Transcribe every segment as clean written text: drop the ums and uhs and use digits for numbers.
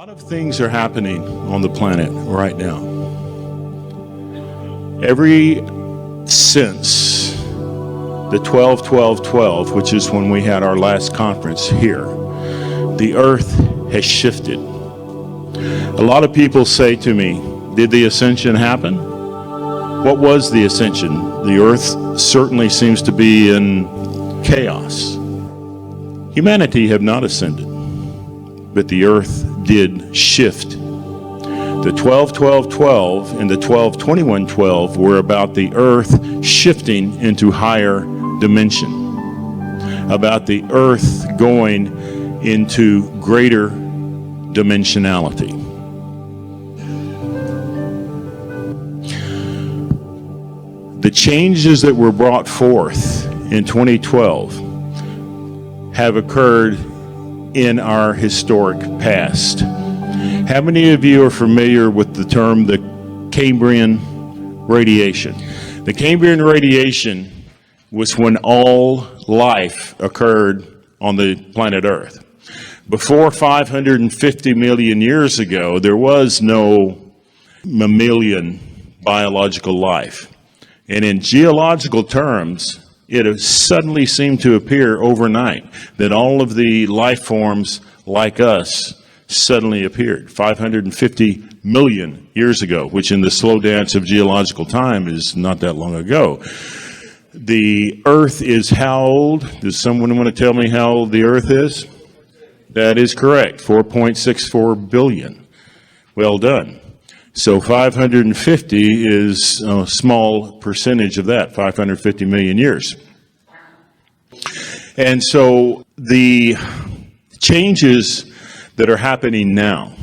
lot of things are happening on the planet right now. Since the 12-12-12, which is when we had our last conference here, the earth has shifted. A lot of people say to me, did the ascension happen? What was the ascension? The earth certainly seems to be in chaos. Humanity have not ascended, but the earth did shift. The 12-12-12 and the 12-21-12 were about the earth shifting into higher dimension, about the earth going into greater dimensionality. The changes that were brought forth in 2012 have occurred in our historic past. How many of you are familiar with the term the Cambrian Radiation? The Cambrian Radiation was when all life occurred on the planet Earth. Before 550 million years ago, there was no mammalian biological life. And in geological terms, it suddenly seemed to appear overnight that all of the life forms like us suddenly appeared 550 million years ago, which in the slow dance of geological time is not that long ago. The Earth is how old? Does someone want to tell me how old the Earth is? That is correct, 4.64 billion. Well done. So 550 is a small percentage of that, 550 million years. And so the changes that are happening now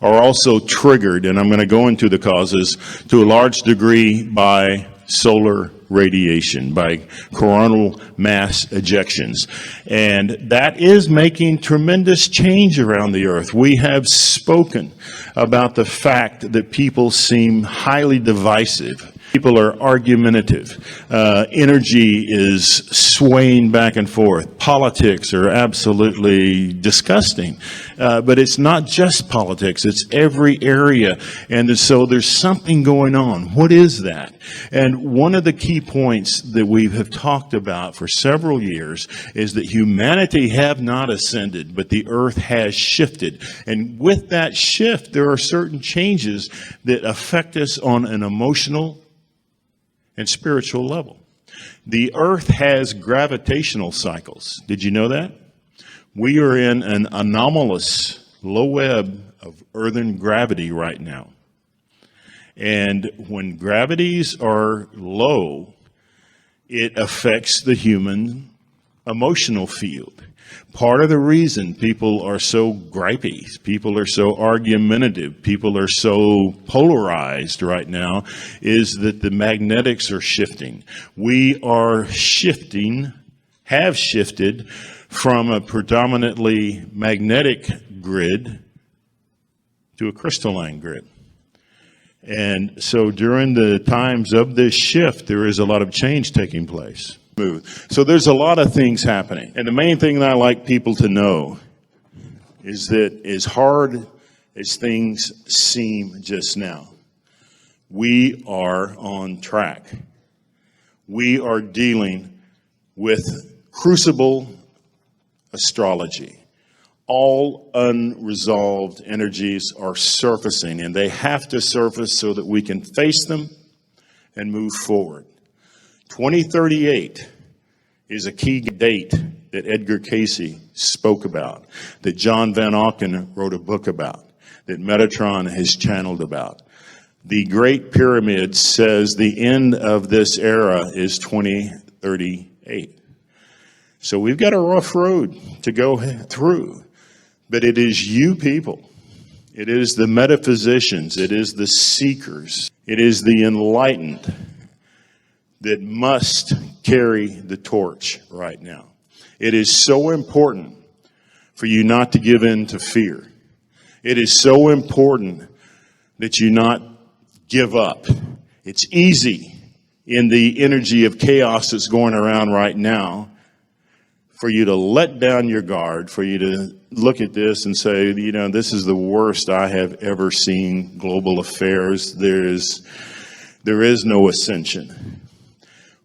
are also triggered, and I'm going to go into the causes, to a large degree by solar radiation, by coronal mass ejections. And that is making tremendous change around the earth. We have spoken about the fact that people seem highly divisive. People are argumentative. Energy is swaying back and forth. Politics are absolutely disgusting. But it's not just politics, it's every area. And so there's something going on. What is that? And one of the key points that we have talked about for several years is that humanity have not ascended, but the earth has shifted. And with that shift, there are certain changes that affect us on an emotional and spiritual level. The earth has gravitational cycles. Did you know that? We are in an anomalous low web of earthen gravity right now. And when gravities are low, it affects the human emotional field. Part of the reason people are so gripey, people are so argumentative, people are so polarized right now is that the magnetics are shifting. We are shifting, have shifted from a predominantly magnetic grid to a crystalline grid. And so during the times of this shift, there is a lot of change taking place. So there's a lot of things happening. And the main thing that I like people to know is that as hard as things seem just now, we are on track. We are dealing with crucible astrology. All unresolved energies are surfacing, and they have to surface so that we can face them and move forward. 2038 is a key date that Edgar Cayce spoke about, that John Van Auken wrote a book about, that Metatron has channeled about. The Great Pyramid says the end of this era is 2038. So we've got a rough road to go through, but it is you people. It is the metaphysicians. It is the seekers. It is the enlightened that must carry the torch right now. It is so important for you not to give in to fear. It is so important that you not give up. It's easy in the energy of chaos that's going around right now for you to let down your guard, for you to look at this and say, you know, this is the worst I have ever seen global affairs. There is no ascension.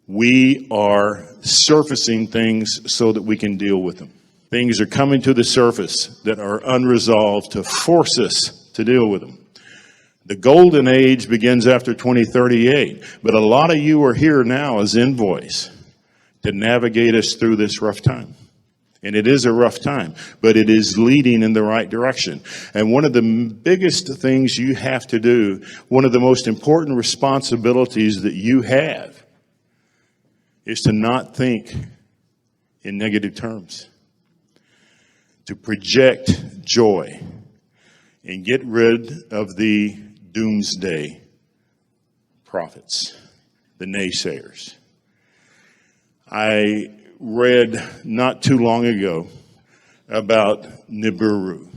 We are surfacing things so that we can deal with them. Things are coming to the surface that are unresolved to force us to deal with them. The golden age begins after 2038, but a lot of you are here now as envoys to navigate us through this rough time. And it is a rough time, but it is leading in the right direction. And one of the biggest things you have to do, one of the most important responsibilities that you have, is to not think in negative terms, to project joy and get rid of the doomsday prophets, the naysayers. I read not too long ago about Nibiru,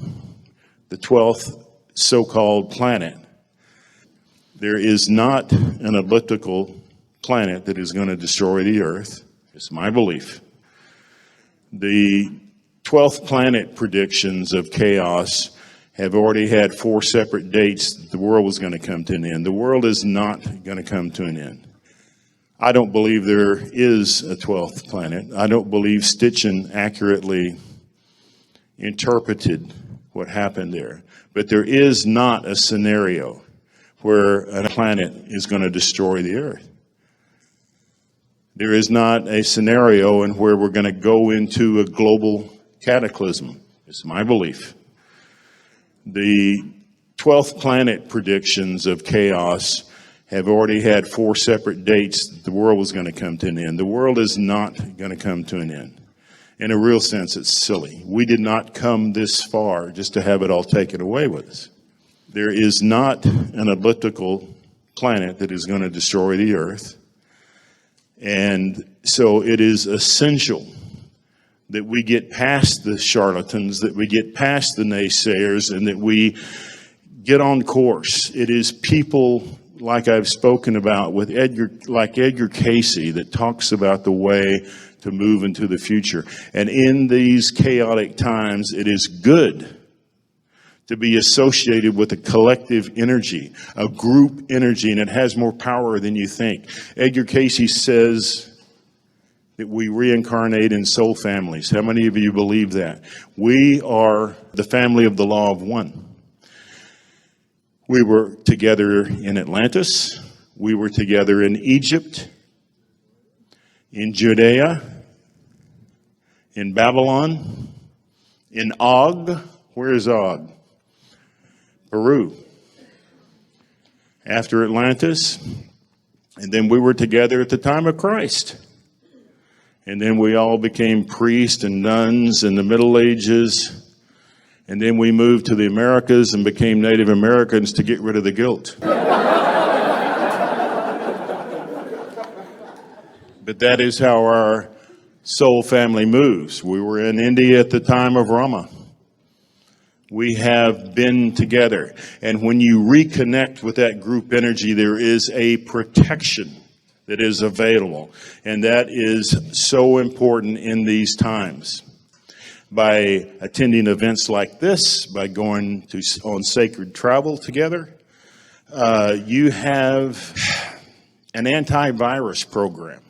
the 12th so-called planet. There is not an elliptical planet that is going to destroy the Earth. It's my belief. The 12th planet predictions of chaos have already had 4 separate dates that the world was going to come to an end. The world is not going to come to an end. I don't believe there is a 12th planet. I don't believe Stitchin accurately interpreted what happened there. But there is not a scenario where a planet is going to destroy the Earth. There is not a scenario in where we're going to go into a global cataclysm. It's my belief. The 12th planet predictions of chaos have already had 4 separate dates that the world was going to come to an end. The world is not going to come to an end. In a real sense, it's silly. We did not come this far just to have it all taken away with us. There is not an elliptical planet that is going to destroy the Earth. And so it is essential that we get past the charlatans, that we get past the naysayers, and that we get on course. It is people like I've spoken about with Edgar Cayce that talks about the way to move into the future. And in these chaotic times, it is good to be associated with a collective energy, a group energy, and it has more power than you think. Edgar Cayce says that we reincarnate in soul families. How many of you believe that? We are the family of the law of one. We were together in Atlantis. We were together in Egypt, in Judea, in Babylon, in Og. Where is Og? Peru. After Atlantis. And then we were together at the time of Christ. And then we all became priests and nuns in the Middle Ages. And then we moved to the Americas and became Native Americans to get rid of the guilt. But that is how our soul family moves. We were in India at the time of Rama. We have been together. And when you reconnect with that group energy, there is a protection that is available. And that is so important in these times. By attending events like this, by going on sacred travel together, you have an antivirus program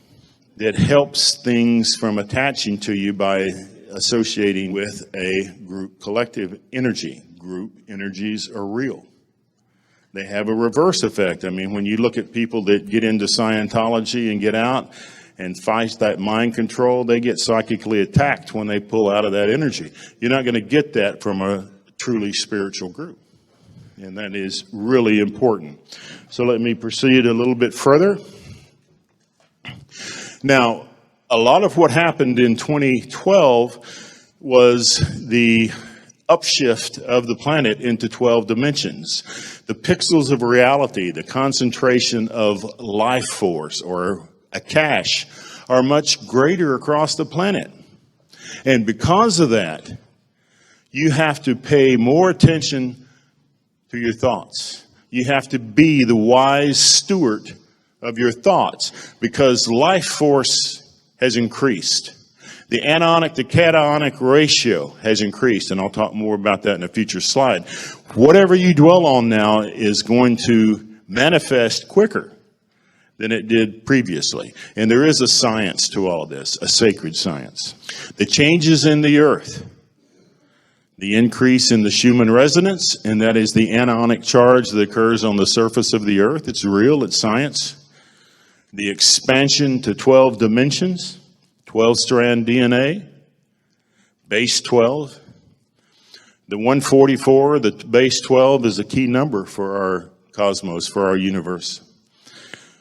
that helps things from attaching to you by associating with a group collective energy. Group energies are real. They have a reverse effect. I mean, when you look at people that get into Scientology and get out and fight that mind control, they get psychically attacked when they pull out of that energy. You're not going to get that from a truly spiritual group. And that is really important. So let me proceed a little bit further. Now, a lot of what happened in 2012 was the upshift of the planet into 12 dimensions. The pixels of reality, the concentration of life force or a cache are much greater across the planet. And because of that, you have to pay more attention to your thoughts. You have to be the wise steward of your thoughts because life force has increased. The anionic to cationic ratio has increased, and I'll talk more about that in a future slide. Whatever you dwell on now is going to manifest quicker than it did previously. And there is a science to all this, a sacred science. The changes in the earth, the increase in the Schumann resonance, and that is the anionic charge that occurs on the surface of the earth. It's real, it's science. The expansion to 12 dimensions, 12-strand DNA, base 12. The 144, the base 12, is a key number for our cosmos, for our universe.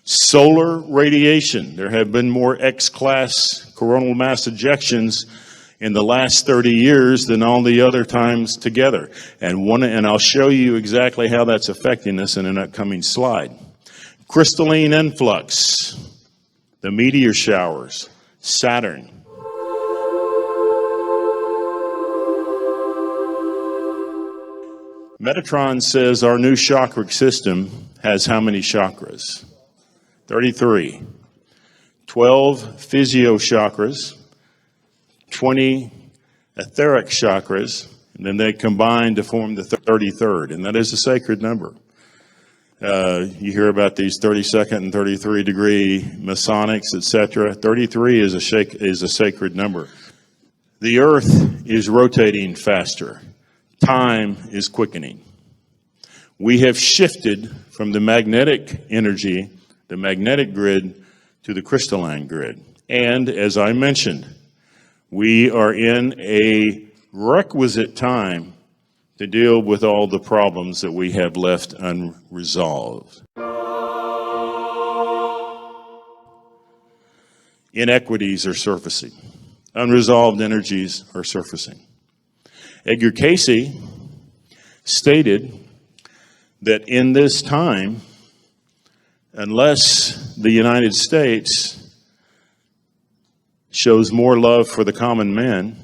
Solar radiation. There have been more X-class coronal mass ejections in the last 30 years than all the other times together. And I'll show you exactly how that's affecting us in an upcoming slide. Crystalline influx, the meteor showers, Saturn. Metatron says our new chakra system has how many chakras? 33. 12 physio chakras, 20 etheric chakras, and then they combine to form the 33rd, and that is a sacred number. You hear about these 32nd and 33 degree Masonics, etc. 33 is a sacred number. The earth is rotating faster. Time is quickening. We have shifted from the magnetic energy, the magnetic grid, to the crystalline grid. And as I mentioned, we are in a requisite time to deal with all the problems that we have left unresolved. Inequities are surfacing. Unresolved energies are surfacing. Edgar Cayce stated that in this time, unless the United States shows more love for the common man,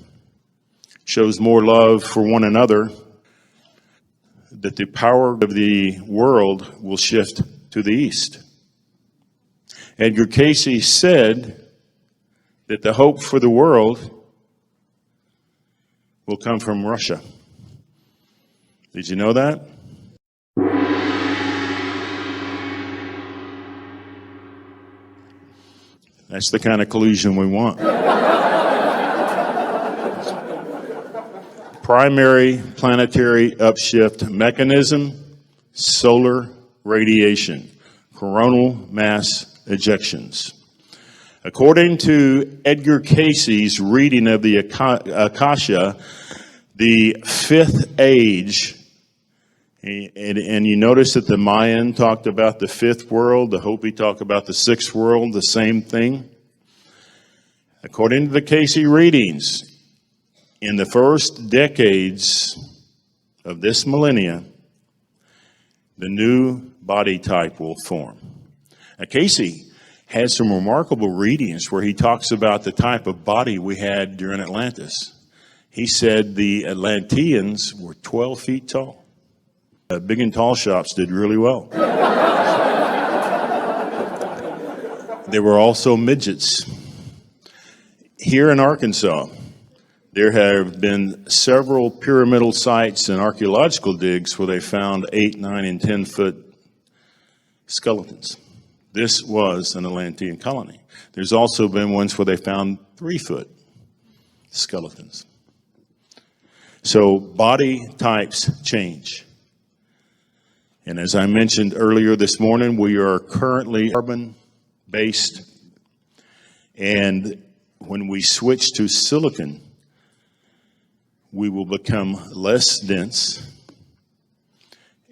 shows more love for one another, that the power of the world will shift to the east. Edgar Cayce said that the hope for the world will come from Russia. Did you know that? That's the kind of collusion we want. Primary planetary upshift mechanism, solar radiation, coronal mass ejections. According to Edgar Cayce's reading of the Akasha, the fifth age, and you notice that the Mayan talked about the fifth world, the Hopi talked about the sixth world, the same thing. According to the Cayce readings, in the first decades of this millennia, the new body type will form. Now, Cayce had some remarkable readings where he talks about the type of body we had during Atlantis. He said the Atlanteans were 12 feet tall. Big and tall shops did really well. There were also midgets. Here in Arkansas, there have been several pyramidal sites and archaeological digs where they found 8, 9, and 10-foot skeletons. This was an Atlantean colony. There's also been ones where they found 3-foot skeletons. So body types change. And as I mentioned earlier this morning, we are currently carbon-based. And when we switch to silicon, we will become less dense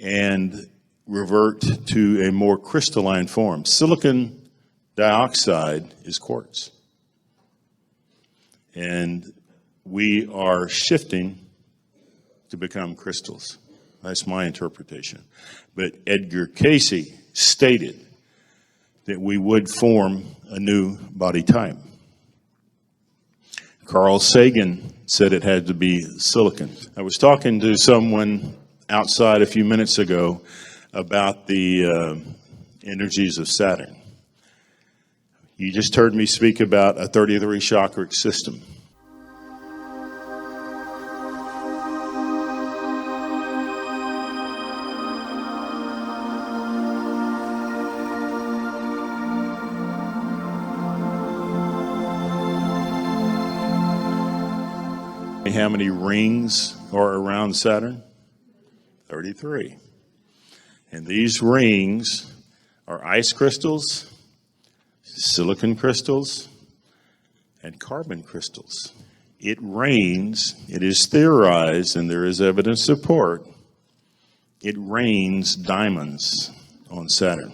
and revert to a more crystalline form. Silicon dioxide is quartz. And we are shifting to become crystals. That's my interpretation. But Edgar Cayce stated that we would form a new body type. Carl Sagan said it had to be silicon. I was talking to someone outside a few minutes ago about the energies of Saturn. You just heard me speak about a 33 chakra system. How many rings are around Saturn? 33. And these rings are ice crystals, silicon crystals, and carbon crystals. It rains, it is theorized, and there is evidence support, it rains diamonds on Saturn.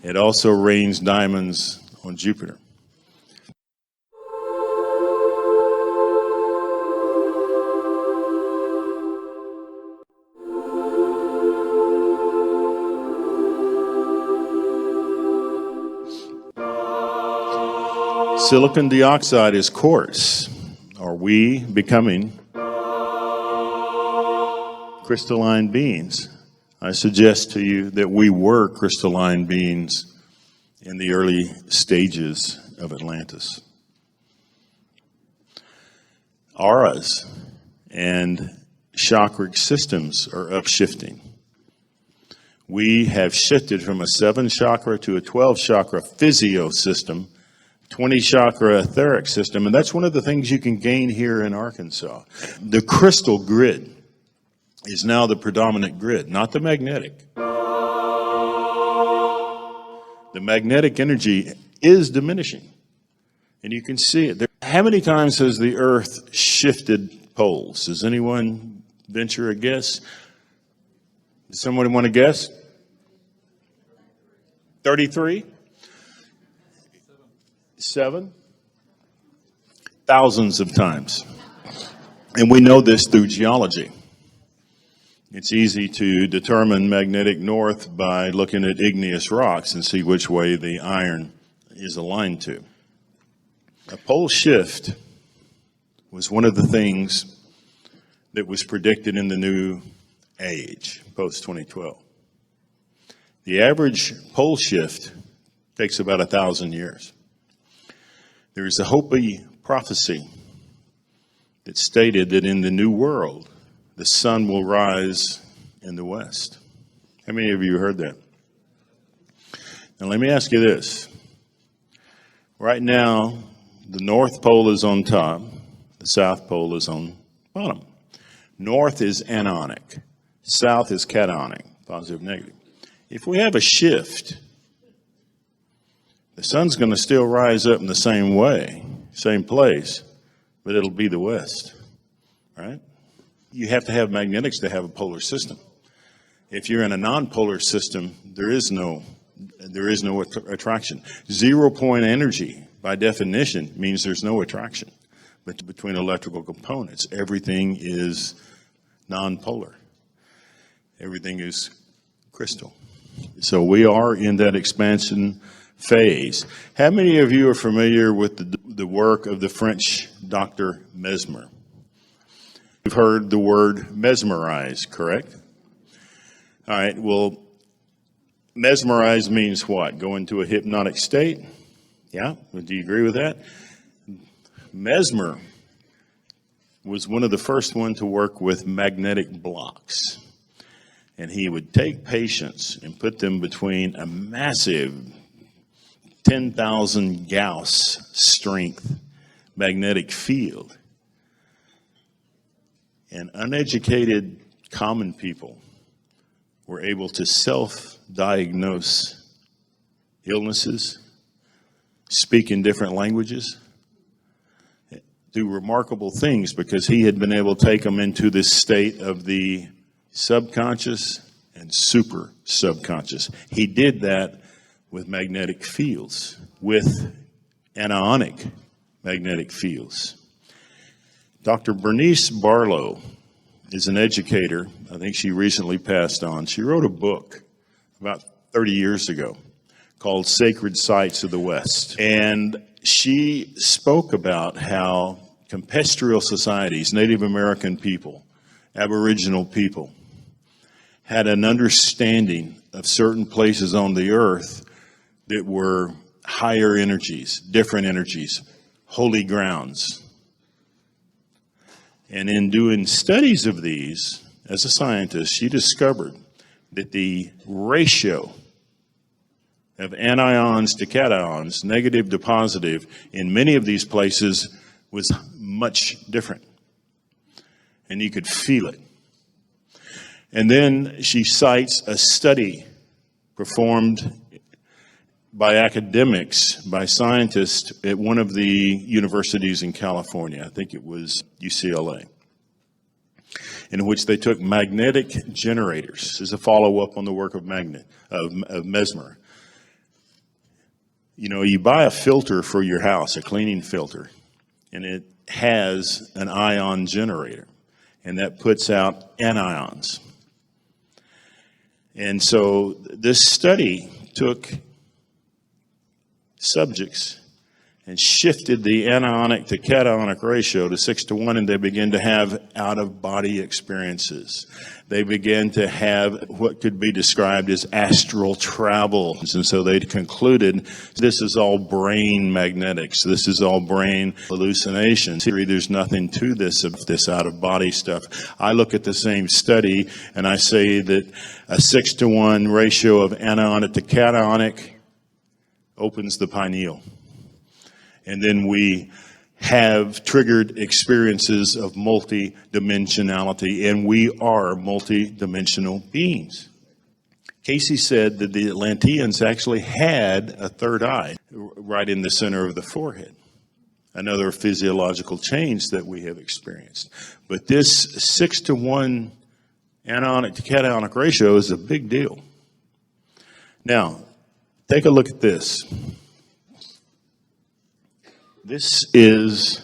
It also rains diamonds on Jupiter. Silicon dioxide is quartz. Are we becoming crystalline beings? I suggest to you that we were crystalline beings in the early stages of Atlantis. Auras and chakra systems are upshifting. We have shifted from a 7 chakra to a 12 chakra physio system, 20 chakra etheric system, and that's one of the things you can gain here in Arkansas. The crystal grid is now the predominant grid, not the magnetic. The magnetic energy is diminishing, and you can see it. How many times has the Earth shifted poles? Does anyone venture a guess? Does someone want to guess? 33? 7? Thousands of times. And we know this through geology. It's easy to determine magnetic north by looking at igneous rocks and see which way the iron is aligned to. A pole shift was one of the things that was predicted in the new age, post-2012. The average pole shift takes about 1,000 years. There is a Hopi prophecy that stated that in the new world, the sun will rise in the west. How many of you heard that? Now let me ask you this. Right now, the North Pole is on top, the South Pole is on bottom. North is anionic, South is cationic, positive, negative. If we have a shift, the sun's going to still rise up in the same way, same place, but it'll be the west, right? You have to have magnetics to have a polar system. If you're in a non-polar system, there is no attraction. 0 point energy, by definition, means there's no attraction between electrical components. Everything is non-polar. Everything is crystal. So we are in that expansion phase. How many of you are familiar with the work of the French Dr. Mesmer? You've heard the word mesmerize, correct? All right, well, mesmerize means what? Go into a hypnotic state? Yeah, do you agree with that? Mesmer was one of the first ones to work with magnetic blocks. And he would take patients and put them between a massive 10,000 Gauss strength magnetic field. And uneducated common people were able to self-diagnose illnesses, speak in different languages, do remarkable things because he had been able to take them into this state of the subconscious and super subconscious. He did that with magnetic fields, with anionic magnetic fields. Dr. Bernice Barlow is an educator. I think she recently passed on. She wrote a book about 30 years ago called Sacred Sites of the West. And she spoke about how campestral societies, Native American people, Aboriginal people, had an understanding of certain places on the earth that were higher energies, different energies, holy grounds. And in doing studies of these, as a scientist, she discovered that the ratio of anions to cations, negative to positive, in many of these places was much different. And you could feel it. And then she cites a study performed by academics, by scientists at one of the universities in California. I think it was UCLA, in which they took magnetic generators. This is a follow-up on the work of Mesmer. You know, you buy a filter for your house, a cleaning filter, and it has an ion generator, and that puts out anions. And so this study took subjects and shifted the anionic to cationic ratio to 6:1, and they began to have out-of-body experiences. They began to have what could be described as astral travel. And so they concluded this is all brain magnetics. This is all brain hallucinations. There's nothing to this out-of-body stuff. I look at the same study and I say that a 6:1 ratio of anionic to cationic opens the pineal. And then we have triggered experiences of multidimensionality, and we are multidimensional beings. Cayce said that the Atlanteans actually had a third eye right in the center of the forehead, another physiological change that we have experienced. But this 6:1 anionic to cationic ratio is a big deal. Now, take a look at this. This is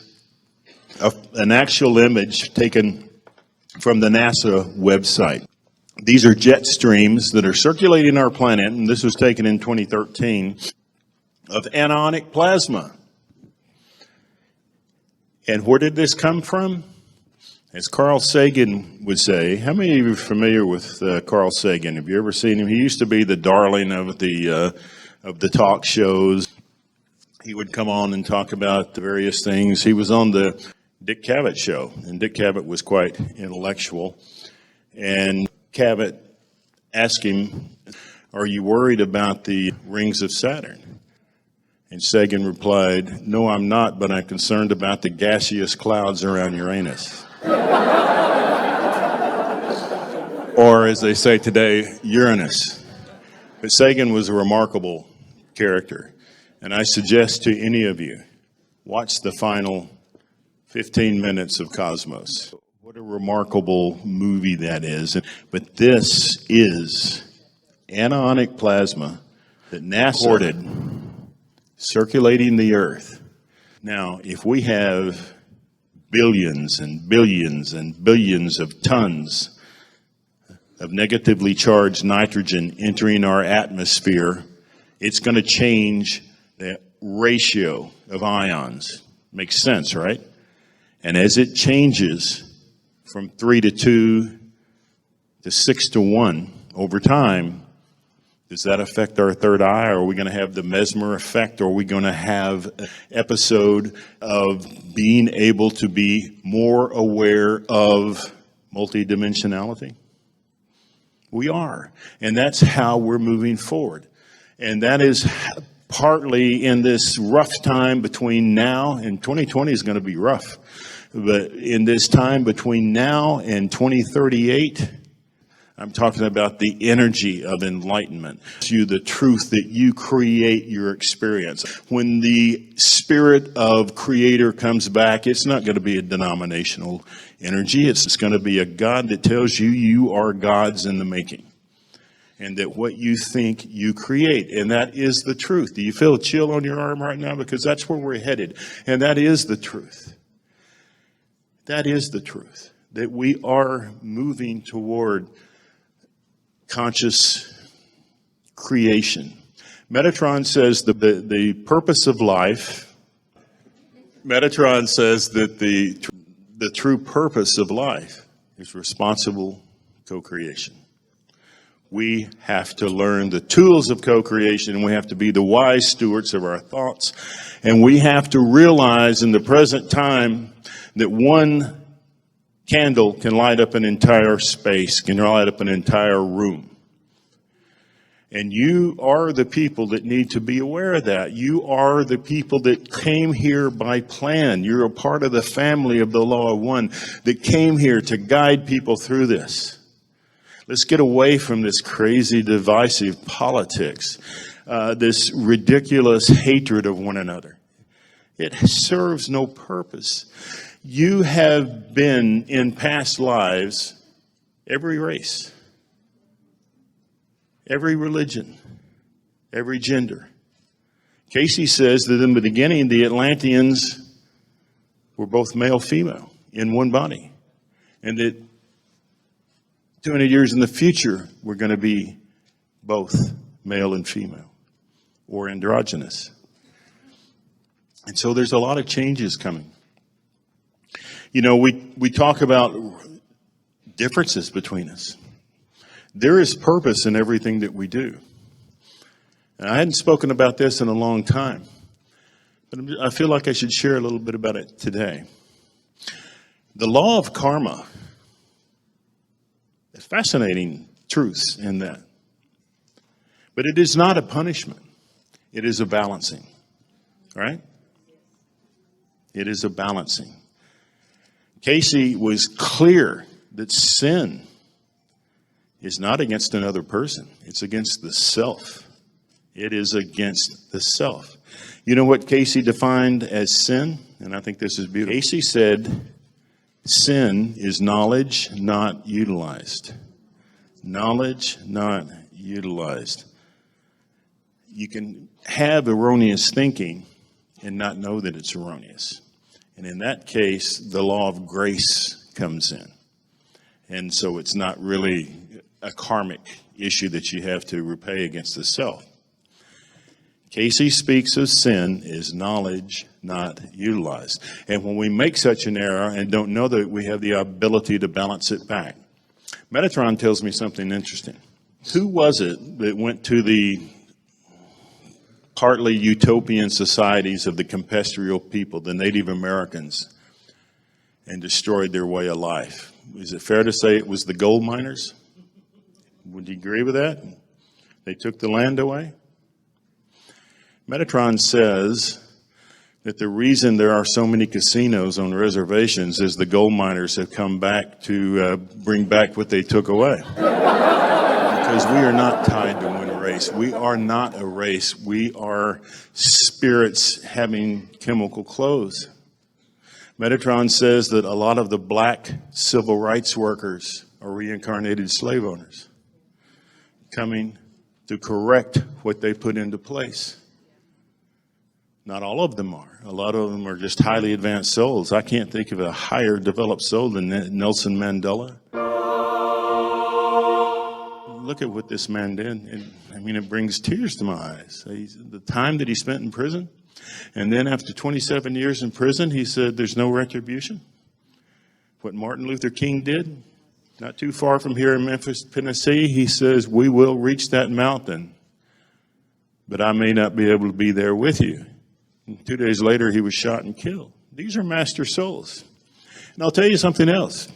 an actual image taken from the NASA website. These are jet streams that are circulating our planet, and this was taken in 2013, of anionic plasma. And where did this come from? As Carl Sagan would say, how many of you are familiar with Carl Sagan? Have you ever seen him? He used to be the darling of the talk shows. He would come on and talk about the various things. He was on the Dick Cavett show, and Dick Cavett was quite intellectual. And Cavett asked him, "Are you worried about the rings of Saturn?" And Sagan replied, "No, I'm not, but I'm concerned about the gaseous clouds around Uranus." Or, as they say today, Uranus. But Sagan was a remarkable character. And I suggest to any of you, watch the final 15 minutes of Cosmos. What a remarkable movie that is. But this is anionic plasma that NASA reported circulating the Earth. Now, if we have billions and billions and billions of tons of negatively charged nitrogen entering our atmosphere, it's going to change the ratio of ions. Makes sense, right? And as it changes from 3:2 to 6:1 over time, does that affect our third eye? Are we going to have the Mesmer effect? Or are we going to have an episode of being able to be more aware of multidimensionality? We are. And that's how we're moving forward. And that is partly in this rough time between now and 2020 is going to be rough. But in this time between now and 2038, I'm talking about the energy of enlightenment. You, the truth that you create your experience. When the spirit of creator comes back, it's not going to be a denominational energy. It's going to be a God that tells you you are God's in the making. And that what you think you create. And that is the truth. Do you feel a chill on your arm right now? Because that's where we're headed. And that is the truth. That is the truth. That we are moving toward conscious creation. Metatron says the purpose of life, Metatron says that the true purpose of life is responsible co-creation. We have to learn the tools of co-creation, and we have to be the wise stewards of our thoughts. And we have to realize in the present time that one candle can light up an entire space, can light up an entire room. And you are the people that need to be aware of that. You are the people that came here by plan. You're a part of the family of the Law of One that came here to guide people through this. Let's get away from this crazy, divisive politics, this ridiculous hatred of one another. It serves no purpose. You have been in past lives every race, every religion, every gender. Cayce says that in the beginning, the Atlanteans were both male-female in one body, and that 200 years in the future, we're going to be both male and female, or androgynous. And so there's a lot of changes coming. You know, we talk about differences between us. There is purpose in everything that we do. And I hadn't spoken about this in a long time, but I feel like I should share a little bit about it today. The law of karma, there's fascinating truths in that. But it is not a punishment. It is a balancing, right? It is a balancing. Cayce was clear that sin is not against another person. It's against the self. It is against the self. You know what Cayce defined as sin? And I think this is beautiful. Cayce said, sin is knowledge not utilized. Knowledge not utilized. You can have erroneous thinking and not know that it's erroneous. And in that case, the law of grace comes in. And so it's not really a karmic issue that you have to repay against the self. Cayce speaks of sin as knowledge not utilized. And when we make such an error and don't know that we have the ability to balance it back. Metatron tells me something interesting. Who was it that went to the partly utopian societies of the Campestrial people, the Native Americans, and destroyed their way of life? Is it fair to say it was the gold miners? Would you agree with that? They took the land away? Metatron says that the reason there are so many casinos on reservations is the gold miners have come back to bring back what they took away. Because we are not tied to one race. We are not a race. We are spirits having chemical clothes. Metatron says that a lot of the black civil rights workers are reincarnated slave owners coming to correct what they put into place. Not all of them are. A lot of them are just highly advanced souls. I can't think of a higher developed soul than Nelson Mandela. Look at what this man did. And, I mean, it brings tears to my eyes. The time that he spent in prison, and then after 27 years in prison, he said there's no retribution. What Martin Luther King did, not too far from here in Memphis, Tennessee, he says, we will reach that mountain, but I may not be able to be there with you. And 2 days later, he was shot and killed. These are master souls. And I'll tell you something else.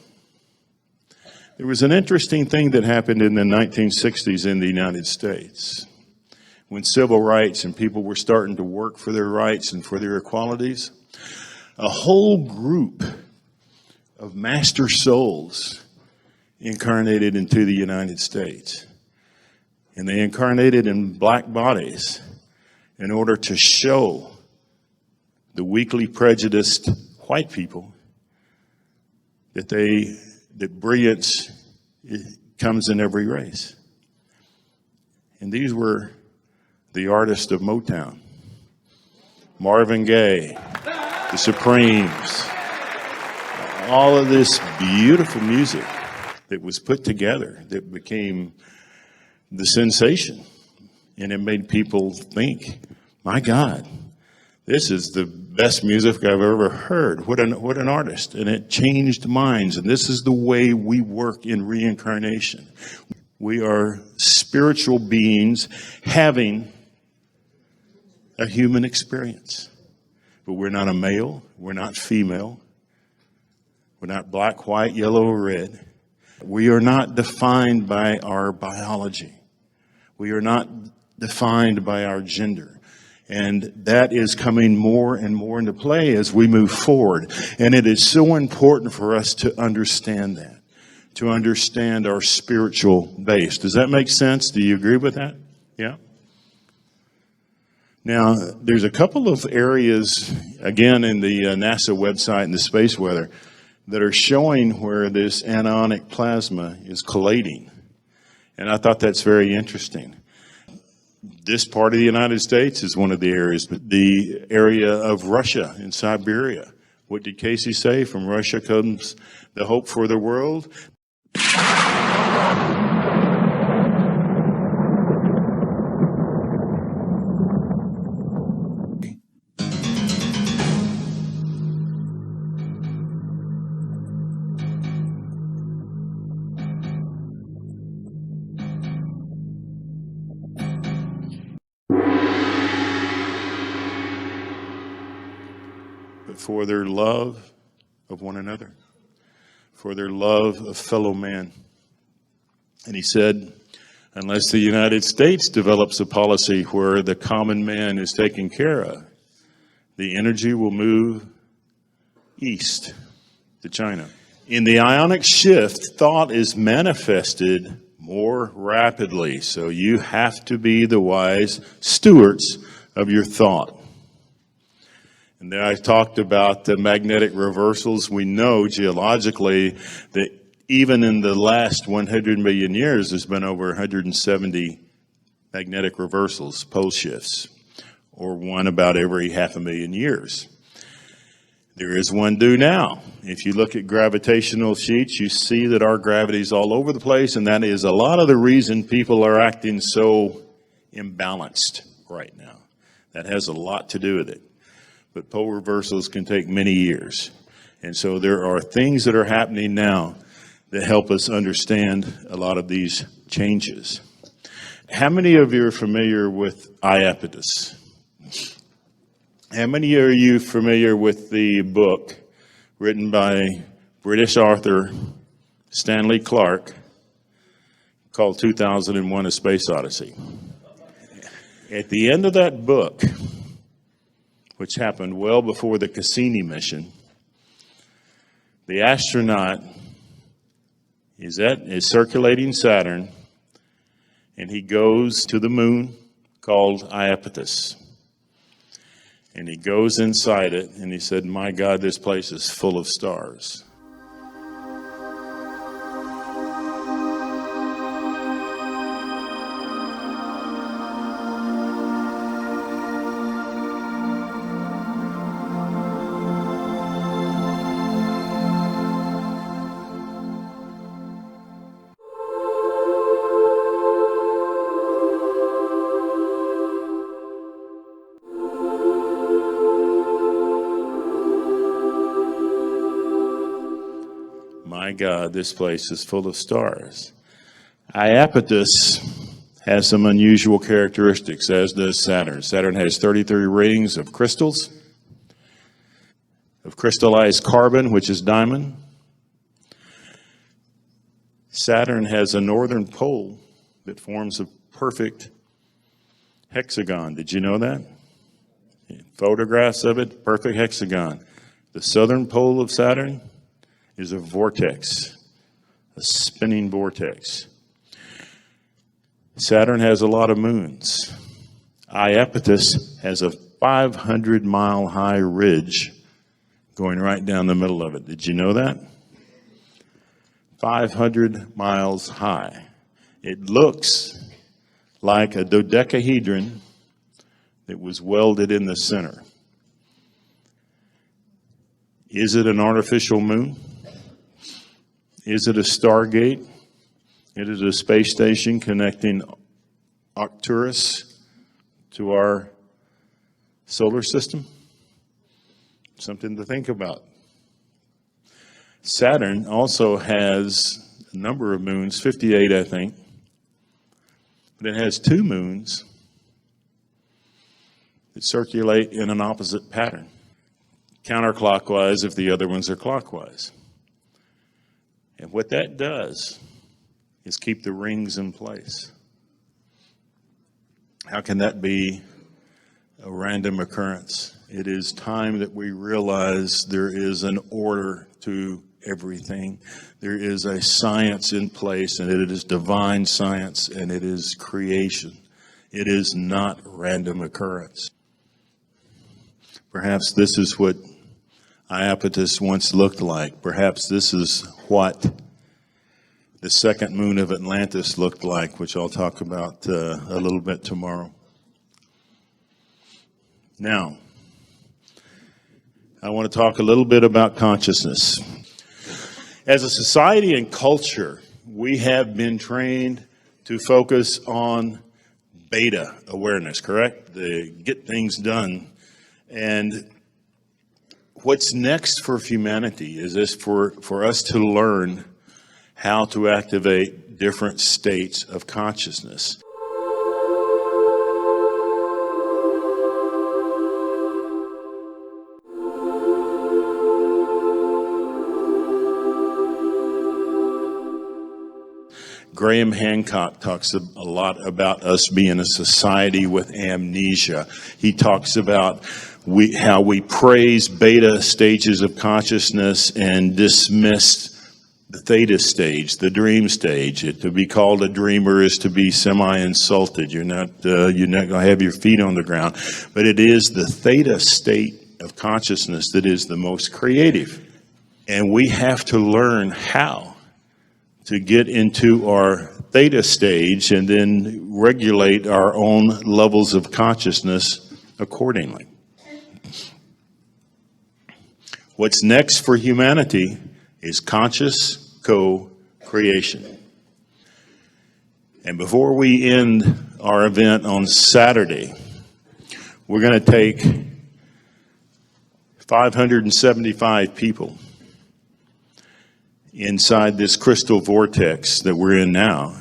There was an interesting thing that happened in the 1960s in the United States when civil rights and people were starting to work for their rights and for their equalities. A whole group of master souls incarnated into the United States. And they incarnated in black bodies in order to show the weakly prejudiced white people that brilliance comes in every race. And these were the artists of Motown, Marvin Gaye, the Supremes, all of this beautiful music that was put together that became the sensation. And it made people think, my God, this is the best music I've ever heard. What an artist. And it changed minds. And this is the way we work in reincarnation. We are spiritual beings having a human experience. But we're not a male, we're not female, we're not black, white, yellow, or red. We are not defined by our biology. We are not defined by our gender. And that is coming more and more into play as we move forward. And it is so important for us to understand that, to understand our spiritual base. Does that make sense? Do you agree with that? Yeah? Now, there's a couple of areas, again, in the NASA website and the space weather, that are showing where this anionic plasma is collating. And I thought that's very interesting. This part of the United States is one of the areas, but the area of Russia in Siberia. What did Cayce say? From Russia comes the hope for the world. For their love of one another, for their love of fellow man. And he said, unless the United States develops a policy where the common man is taken care of, the energy will move east to China. In the ionic shift, thought is manifested more rapidly, so you have to be the wise stewards of your thought. And then I talked about the magnetic reversals. We know geologically that even in the last 100 million years, there's been over 170 magnetic reversals, pole shifts, or one about every 500,000 years. There is one due now. If you look at gravitational sheets, you see that our gravity is all over the place, and that is a lot of the reason people are acting so imbalanced right now. That has a lot to do with it. But pole reversals can take many years. And so there are things that are happening now that help us understand a lot of these changes. How many of you are familiar with Iapetus? How many are you familiar with the book written by British author Stanley Clarke called 2001: A Space Odyssey? At the end of that book, which happened well before the Cassini mission, the astronaut is circulating Saturn, and he goes to the moon called Iapetus. And he goes inside it, and he said, "My God, this place is full of stars." My God, this place is full of stars. Iapetus has some unusual characteristics, as does Saturn. Saturn has 33 rings of crystals, of crystallized carbon, which is diamond. Saturn has a northern pole that forms a perfect hexagon. Did you know that? Photographs of it, perfect hexagon. The southern pole of Saturn is a vortex, a spinning vortex. Saturn has a lot of moons. Iapetus has a 500-mile high ridge going right down the middle of it. Did you know that? 500 miles high. It looks like a dodecahedron that was welded in the center. Is it an artificial moon? Is it a stargate? It is a space station connecting Arcturus to our solar system. Something to think about. Saturn also has a number of moons, 58, I think, but it has two moons that circulate in an opposite pattern, counterclockwise if the other ones are clockwise. And what that does is keep the rings in place. How can that be a random occurrence? It is time that we realize there is an order to everything. There is a science in place, and it is divine science, and it is creation. It is not random occurrence. Perhaps this is what Iapetus once looked like. Perhaps this is what the second moon of Atlantis looked like, which I'll talk about a little bit tomorrow. Now, I want to talk a little bit about consciousness. As a society and culture, we have been trained to focus on beta awareness, correct? The get things done. And what's next for humanity is this for us to learn how to activate different states of consciousness. Graham Hancock talks a lot about us being a society with amnesia. He talks about how we praise beta stages of consciousness and dismiss the theta stage, the dream stage. To be called a dreamer is to be semi-insulted. You're not going to have your feet on the ground. But it is the theta state of consciousness that is the most creative. And we have to learn how to get into our theta stage and then regulate our own levels of consciousness accordingly. What's next for humanity is conscious co-creation. And before we end our event on Saturday, we're going to take 575 people inside this crystal vortex that we're in now.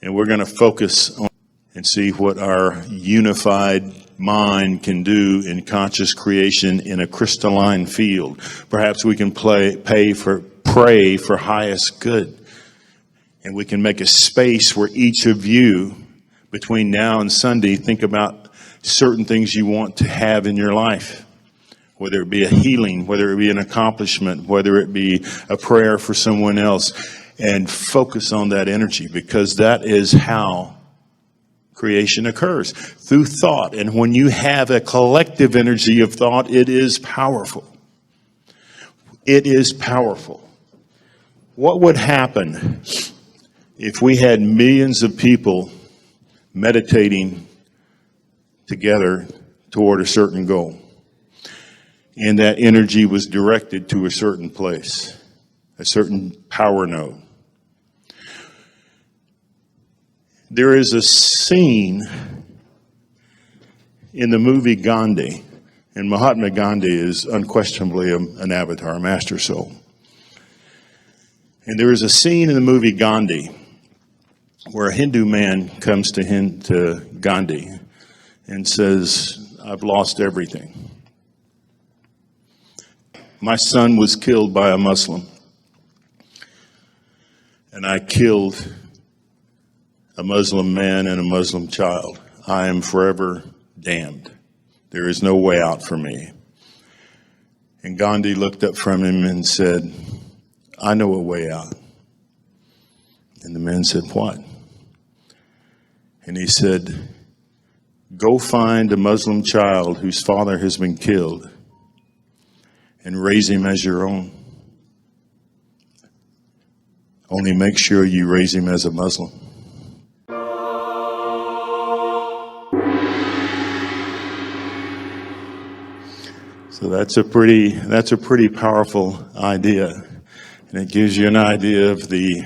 And we're going to focus on and see what our unified mind can do in conscious creation in a crystalline field. Perhaps we can pray for highest good. And we can make a space where each of you, between now and Sunday, think about certain things you want to have in your life. Whether it be a healing, whether it be an accomplishment, whether it be a prayer for someone else, and focus on that energy, because that is how creation occurs, through thought. And when you have a collective energy of thought, it is powerful. It is powerful. What would happen if we had millions of people meditating together toward a certain goal? And that energy was directed to a certain place, a certain power node. There is a scene in the movie Gandhi, and Mahatma Gandhi is unquestionably an avatar, a master soul. And there is a scene in the movie Gandhi where a Hindu man comes to Gandhi and says, "I've lost everything. My son was killed by a Muslim, and I killed a Muslim man and a Muslim child. I am forever damned. There is no way out for me." And Gandhi looked up from him and said, "I know a way out." And the man said, "What?" And he said, "Go find a Muslim child whose father has been killed and raise him as your own. Only make sure you raise him as a Muslim." So that's a pretty powerful idea. And it gives you an idea of the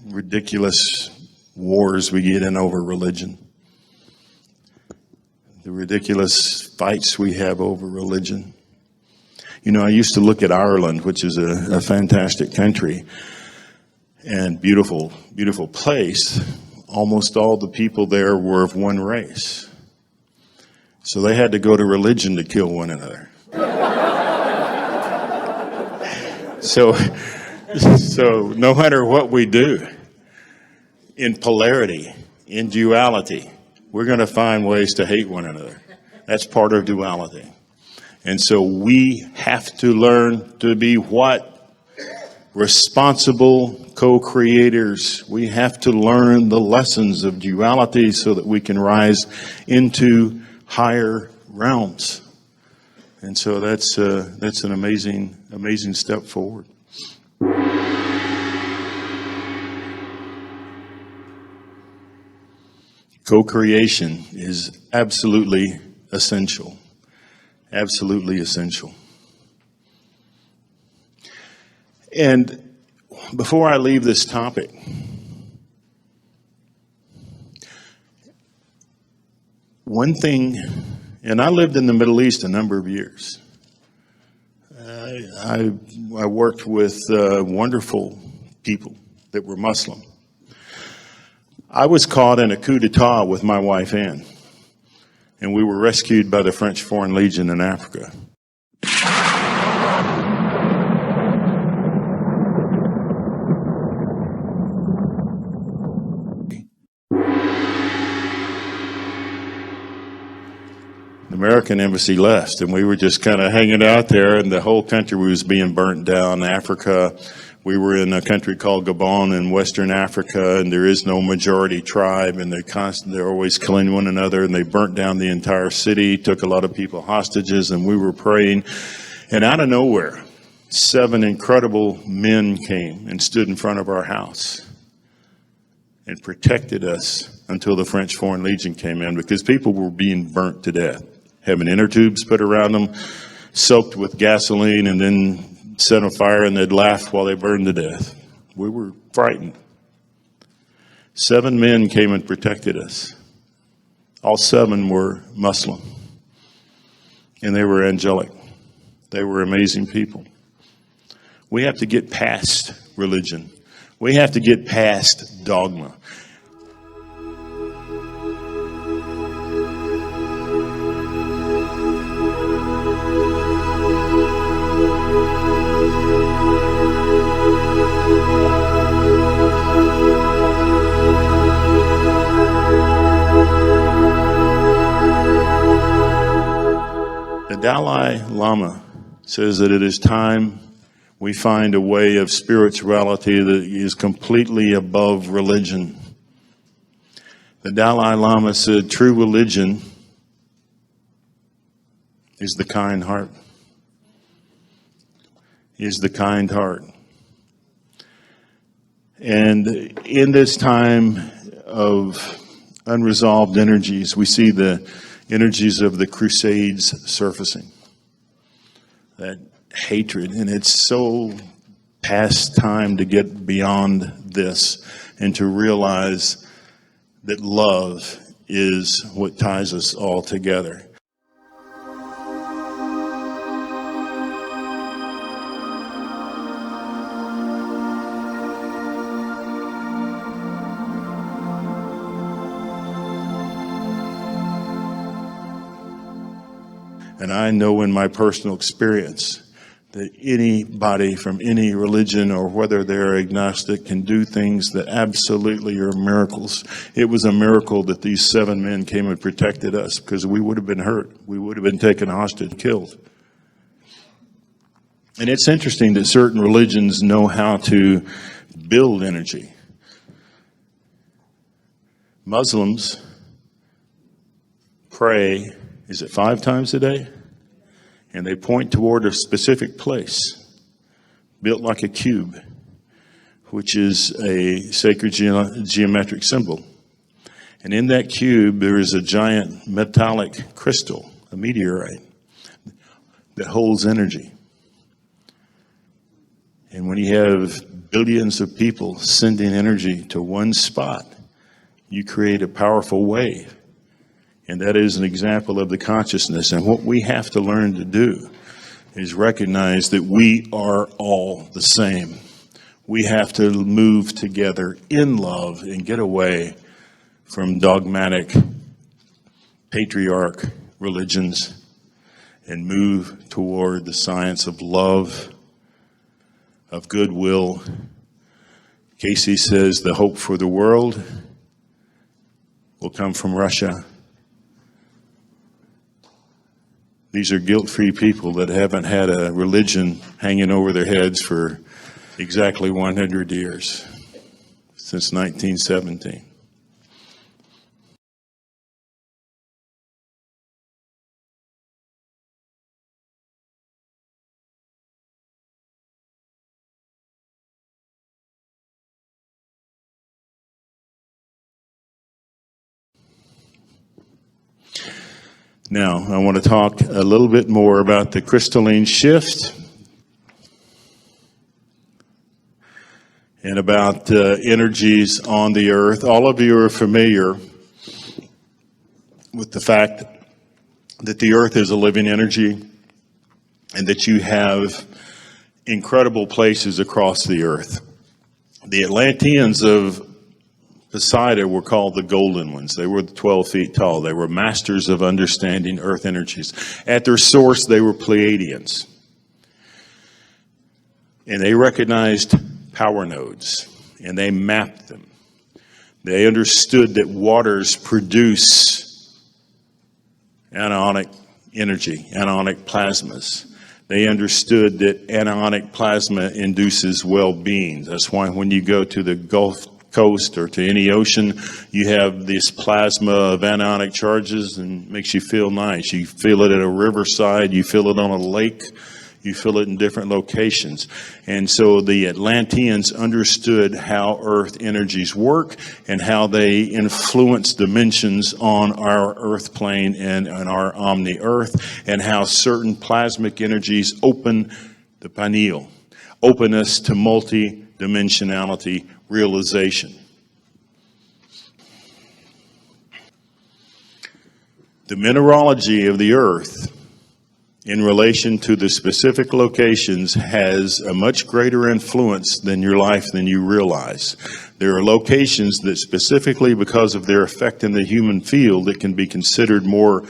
ridiculous wars we get in over religion. The ridiculous fights we have over religion. You know, I used to look at Ireland, which is a fantastic country, and beautiful, beautiful place, almost all the people there were of one race. So they had to go to religion to kill one another. So no matter what we do, in polarity, in duality, we're going to find ways to hate one another. That's part of duality. And so we have to learn to be what? Responsible co-creators. We have to learn the lessons of duality so that we can rise into higher realms. And so that's an amazing step forward. Co-creation is absolutely essential. Absolutely essential. And before I leave this topic, one thing, and I lived in the Middle East a number of years. I worked with wonderful people that were Muslim. I was caught in a coup d'etat with my wife Anne, and we were rescued by the French Foreign Legion in Africa. The American embassy left, and we were just kind of hanging out there, and the whole country was being burnt down. Africa, we were in a country called Gabon in Western Africa, and there is no majority tribe, and they're always killing one another, and they burnt down the entire city, took a lot of people hostages, and we were praying. And out of nowhere, 7 incredible men came and stood in front of our house and protected us until the French Foreign Legion came in, because people were being burnt to death, having inner tubes put around them, soaked with gasoline, and then set on fire, and they'd laugh while they burned to death. We were frightened. 7 men came and protected us. All 7 were Muslim, and they were angelic. They were amazing people. We have to get past religion. We have to get past dogma. The Dalai Lama says that it is time we find a way of spirituality that is completely above religion. The Dalai Lama said true religion is the kind heart. Is the kind heart. And in this time of unresolved energies, we see the energies of the Crusades surfacing. That hatred, and it's so past time to get beyond this and to realize that love is what ties us all together. And I know in my personal experience that anybody from any religion, or whether they're agnostic, can do things that absolutely are miracles. It was a miracle that these 7 men came and protected us, because we would have been hurt. We would have been taken hostage, killed. And it's interesting that certain religions know how to build energy. Muslims pray, is it 5 times a day? And they point toward a specific place, built like a cube, which is a sacred geometric symbol. And in that cube, there is a giant metallic crystal, a meteorite, that holds energy. And when you have billions of people sending energy to one spot, you create a powerful wave. And that is an example of the consciousness. And what we have to learn to do is recognize that we are all the same. We have to move together in love and get away from dogmatic patriarch religions and move toward the science of love, of goodwill. Cayce says the hope for the world will come from Russia. These are guilt-free people that haven't had a religion hanging over their heads for exactly 100 years, since 1917. Now, I want to talk a little bit more about the crystalline shift and about energies on the earth. All of you are familiar with the fact that the earth is a living energy and that you have incredible places across the earth. The Atlanteans of Poseidon were called the Golden Ones. They were 12 feet tall. They were masters of understanding earth energies. At their source, they were Pleiadians. And they recognized power nodes, and they mapped them. They understood that waters produce anionic energy, anionic plasmas. They understood that anionic plasma induces well-being. That's why when you go to the Gulf Coast or to any ocean, you have this plasma of anionic charges and makes you feel nice. You feel it at a riverside, you feel it on a lake, you feel it in different locations. And so the Atlanteans understood how earth energies work and how they influence dimensions on our earth plane and on our omni-earth, and how certain plasmic energies open the pineal, open us to multi-dimensionality realization. The mineralogy of the earth in relation to the specific locations has a much greater influence than your life than you realize. There are locations that specifically because of their effect in the human field that can be considered more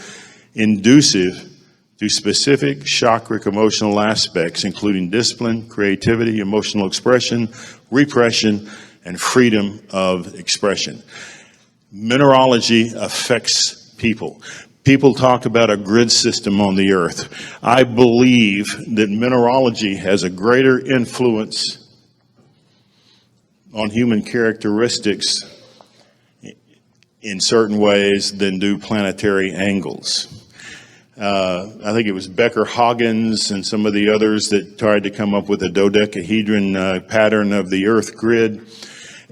inducive to specific chakric emotional aspects, including discipline, creativity, emotional expression, repression, and freedom of expression. Mineralogy affects people. People talk about a grid system on the earth. I believe that mineralogy has a greater influence on human characteristics in certain ways than do planetary angles. I think it was Becker-Hoggins and some of the others that tried to come up with a dodecahedron pattern of the Earth grid.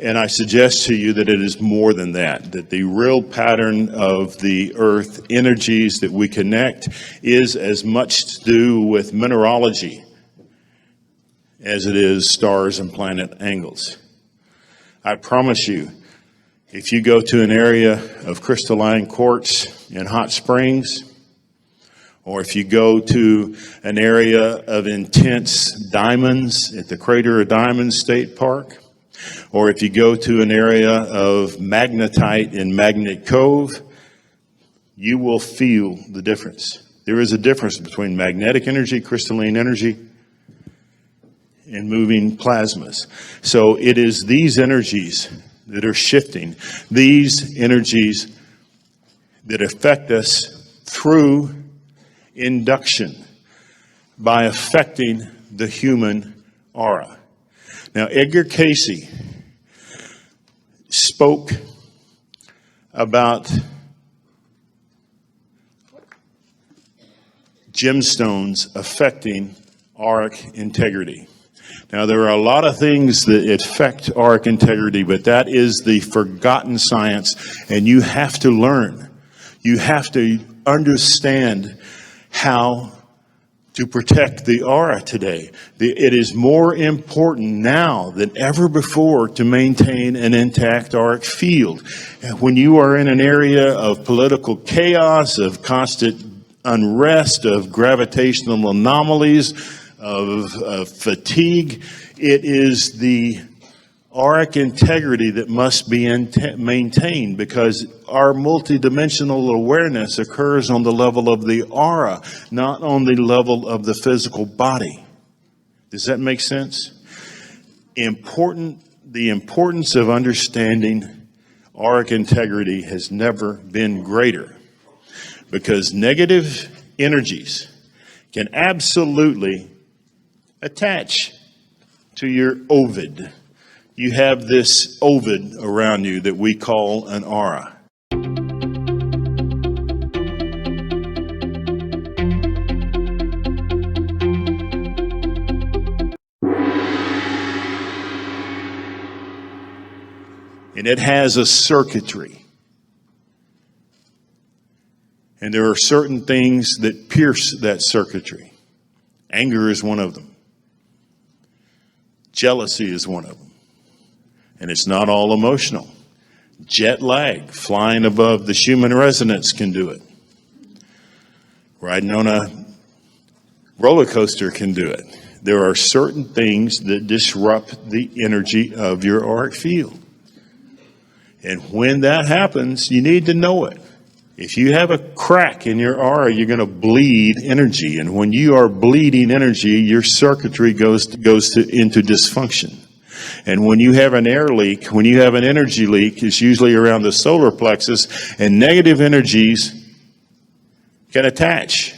And I suggest to you that it is more than that, that the real pattern of the Earth energies that we connect is as much to do with mineralogy as it is stars and planet angles. I promise you, if you go to an area of crystalline quartz in Hot Springs, or if you go to an area of intense diamonds at the Crater of Diamonds State Park, or if you go to an area of magnetite in Magnet Cove, you will feel the difference. There is a difference between magnetic energy, crystalline energy, and moving plasmas. So it is these energies that are shifting, these energies that affect us through induction by affecting the human aura. Now, Edgar Cayce spoke about gemstones affecting auric integrity. Now, there are a lot of things that affect auric integrity, but that is the forgotten science, and you have to learn. You have to understand how to protect the aura today. It is more important now than ever before to maintain an intact auric field. When you are in an area of political chaos, of constant unrest, of gravitational anomalies, of fatigue, It is the auric integrity that must be maintained, because our multidimensional awareness occurs on the level of the aura, not on the level of the physical body. Does that make sense? The importance of understanding auric integrity has never been greater, because negative energies can absolutely attach to your ovid. You have this ovid around you that we call an aura. And it has a circuitry. And there are certain things that pierce that circuitry. Anger is one of them. Jealousy is one of them. And it's not all emotional. Jet lag, flying above the Schumann resonance, can do it. Riding on a roller coaster can do it. There are certain things that disrupt the energy of your auric field. And when that happens, you need to know it. If you have a crack in your aura, you're going to bleed energy. And when you are bleeding energy, your circuitry goes into dysfunction. And when you have an air leak, when you have an energy leak, it's usually around the solar plexus, and negative energies can attach.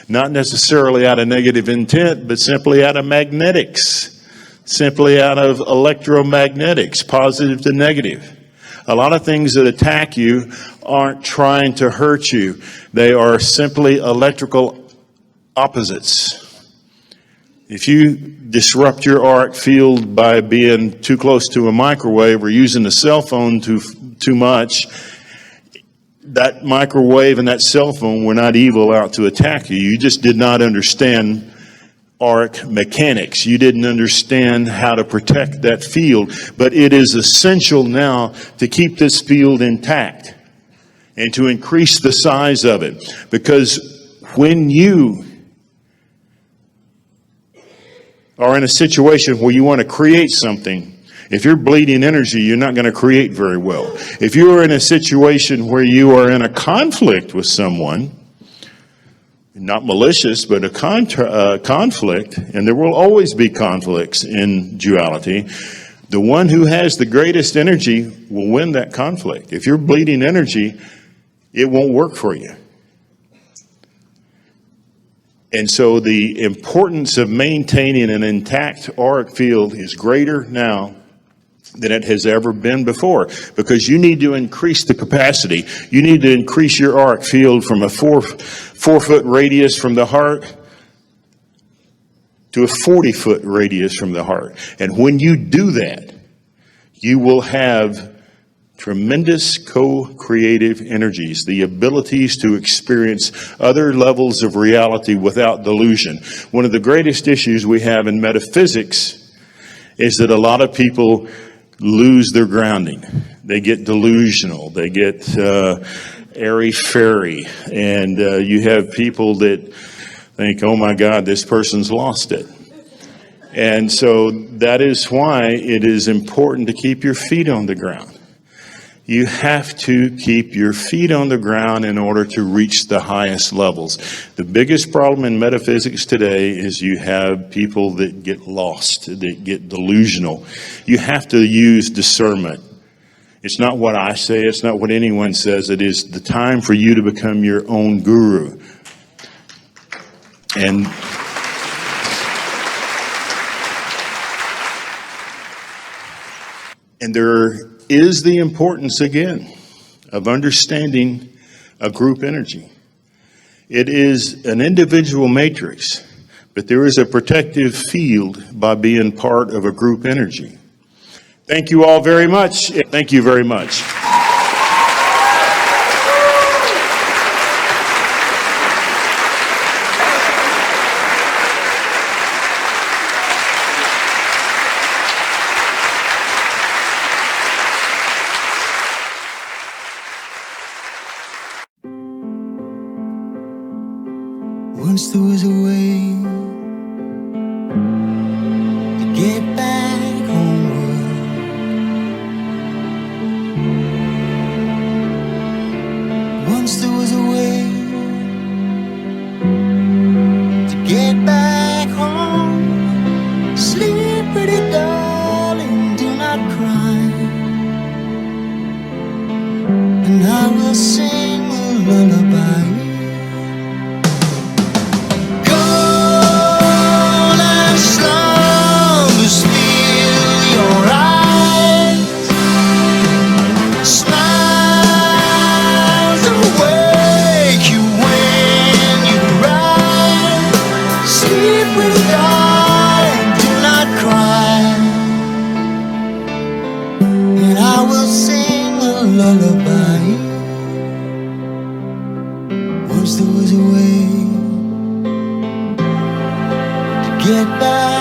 Not necessarily out of negative intent, but simply out of magnetics, simply out of electromagnetics, positive to negative. A lot of things that attack you aren't trying to hurt you. They are simply electrical opposites. If you disrupt your auric field by being too close to a microwave or using the cell phone too much, that microwave and that cell phone were not evil out to attack you. You just did not understand auric mechanics. You didn't understand how to protect that field. But it is essential now to keep this field intact and to increase the size of it. Because when you are in a situation where you want to create something, if you're bleeding energy, you're not going to create very well. If you are in a situation where you are in a conflict with someone, not malicious, but a conflict, and there will always be conflicts in duality, the one who has the greatest energy will win that conflict. If you're bleeding energy, it won't work for you. And so the importance of maintaining an intact auric field is greater now than it has ever been before, because you need to increase the capacity. You need to increase your auric field from a 4-foot radius from the heart to a 40-foot radius from the heart. And when you do that, you will have tremendous co-creative energies, the abilities to experience other levels of reality without delusion. One of the greatest issues we have in metaphysics is that a lot of people lose their grounding. They get delusional. They get airy-fairy. And you have people that think, oh my God, this person's lost it. And so that is why it is important to keep your feet on the ground. You have to keep your feet on the ground in order to reach the highest levels. The biggest problem in metaphysics today is you have people that get lost, that get delusional. You have to use discernment. It's not what I say, it's not what anyone says. It is the time for you to become your own guru. And there is the importance, again, of understanding a group energy. It is an individual matrix, but there is a protective field by being part of a group energy. Thank you all very much. Thank you very much. Once there was a way to get back. lullaby. Golden slumbers fill your eyes, smiles awake you when you rise. Sleep with God, do not cry, and I will sing a lullaby. Once there was a way to get back